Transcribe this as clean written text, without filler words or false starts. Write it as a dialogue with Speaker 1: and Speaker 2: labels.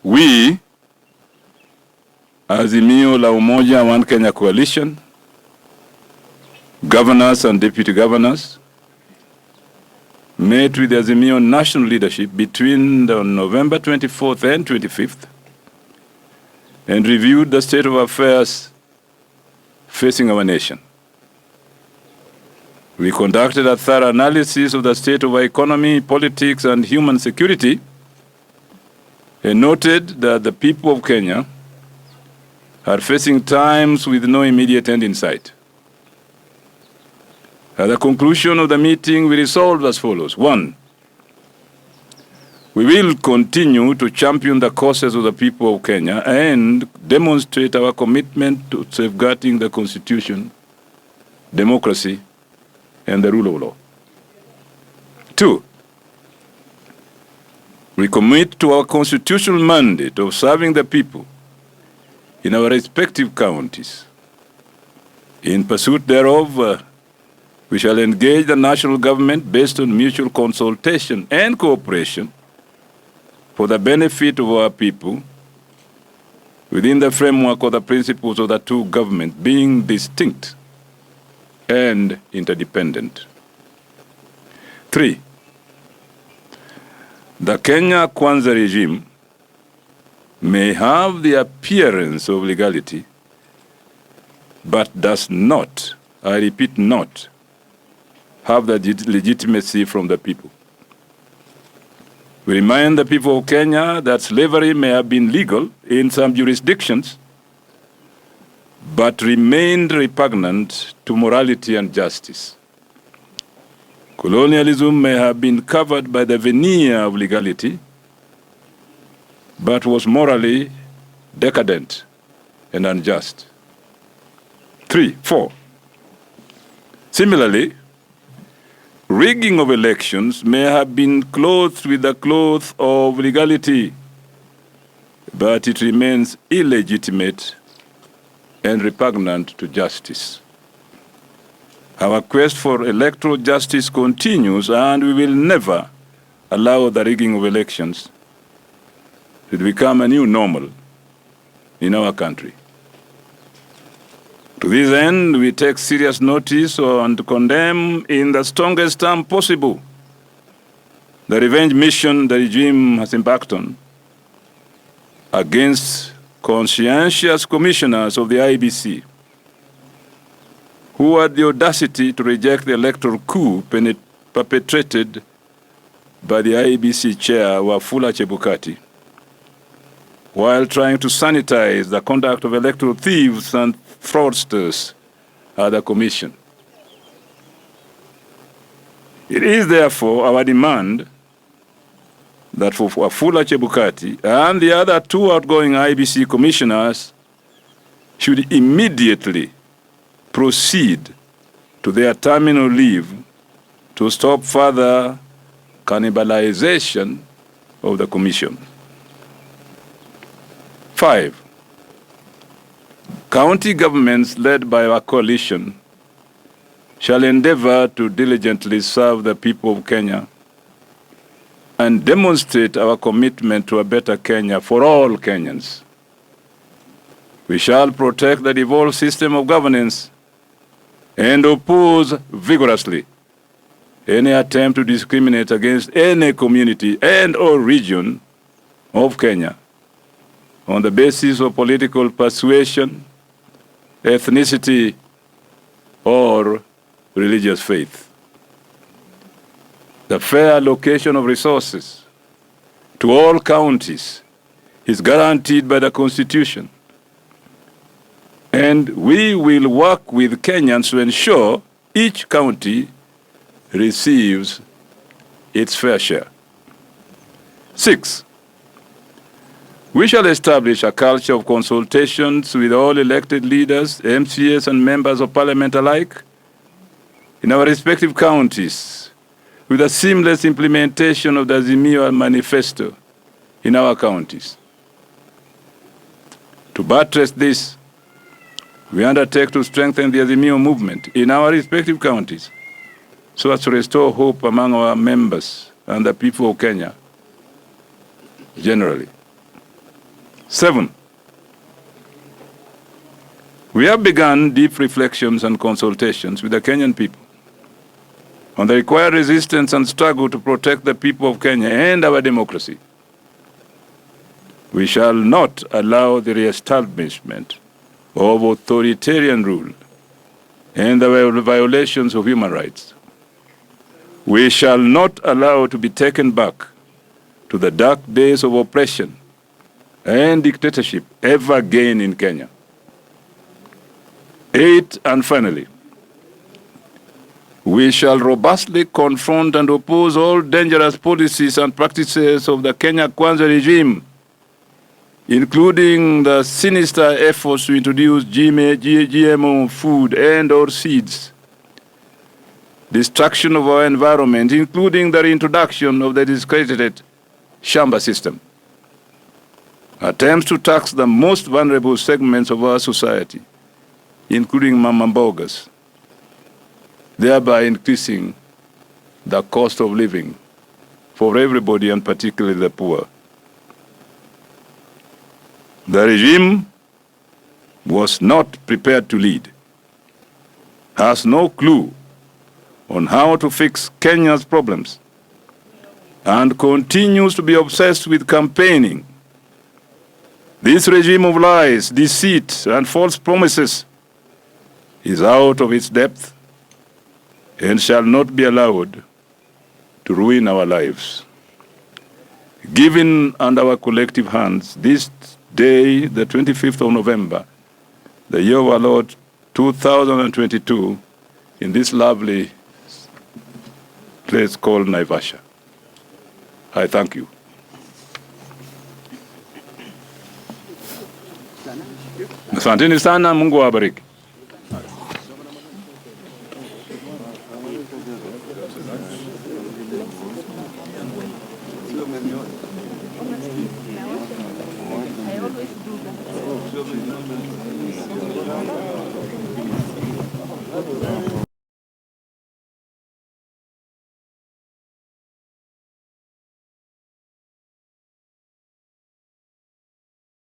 Speaker 1: We, Azimio la Umoja One Kenya Coalition, governors and deputy governors, met with the Azimio national leadership between November 24th and 25th and reviewed the state of affairs facing our nation. We conducted a thorough analysis of the state of our economy, politics, and human security, and noted that the people of Kenya are facing times with no immediate end in sight. At the conclusion of the meeting, we resolved as follows. 1, we will continue to champion the causes of the people of Kenya and demonstrate our commitment to safeguarding the Constitution, democracy, and the rule of law. 2, we commit to our constitutional mandate of serving the people in our respective counties. In pursuit thereof, we shall engage the national government based on mutual consultation and cooperation for the benefit of our people within the framework of the principles of the two governments being distinct and interdependent. 3, the Kenya Kwanza regime may have the appearance of legality, but does not, I repeat not, have the legitimacy from the people. We remind the people of Kenya that slavery may have been legal in some jurisdictions, but remained repugnant to morality and justice. Colonialism may have been covered by the veneer of legality, but was morally decadent and unjust. 4, similarly, rigging of elections may have been clothed with the cloth of legality, but it remains illegitimate and repugnant to justice. Our quest for electoral justice continues, and we will never allow the rigging of elections to become a new normal in our country. To this end, we take serious notice and condemn in the strongest term possible the revenge mission the regime has embarked on against conscientious commissioners of the IEBC, who had the audacity to reject the electoral coup perpetrated by the IEBC chair, Wafula Chebukati, while trying to sanitize the conduct of electoral thieves and fraudsters at the Commission. It is therefore our demand that for Wafula Chebukati and the other 2 outgoing IEBC commissioners should immediately proceed to their terminal leave to stop further cannibalization of the Commission. 5, county governments led by our coalition shall endeavor to diligently serve the people of Kenya and demonstrate our commitment to a better Kenya for all Kenyans. We shall protect the devolved system of governance and oppose vigorously any attempt to discriminate against any community and or region of Kenya on the basis of political persuasion, ethnicity, or religious faith. The fair allocation of resources to all counties is guaranteed by the Constitution, and we will work with Kenyans to ensure each county receives its fair share. 6, we shall establish a culture of consultations with all elected leaders, MCAs, and members of parliament alike in our respective counties, with a seamless implementation of the Azimio manifesto in our counties. To buttress this, we undertake to strengthen the Azimio movement in our respective counties so as to restore hope among our members and the people of Kenya generally. 7, we have begun deep reflections and consultations with the Kenyan people on the required resistance and struggle to protect the people of Kenya and our democracy. We shall not allow the reestablishment of authoritarian rule and the violations of human rights. We shall not allow to be taken back to the dark days of oppression and dictatorship ever again in Kenya. 8, and finally, we shall robustly confront and oppose all dangerous policies and practices of the Kenya Kwanza regime, including the sinister efforts to introduce GMO food and or seeds, destruction of our environment, including the reintroduction of the discredited Shamba system, attempts to tax the most vulnerable segments of our society, including mama mbogas, thereby increasing the cost of living for everybody and particularly the poor. The regime was not prepared to lead, has no clue on how to fix Kenya's problems, and continues to be obsessed with campaigning. This regime of lies, deceit, and false promises is out of its depth and shall not be allowed to ruin our lives. Given under our collective hands, this day, the 25th of November, the year of our Lord 2022, in this lovely place called Naivasha. I thank you. Asanteni sana, Mungu awabariki.
Speaker 2: Lo mejor.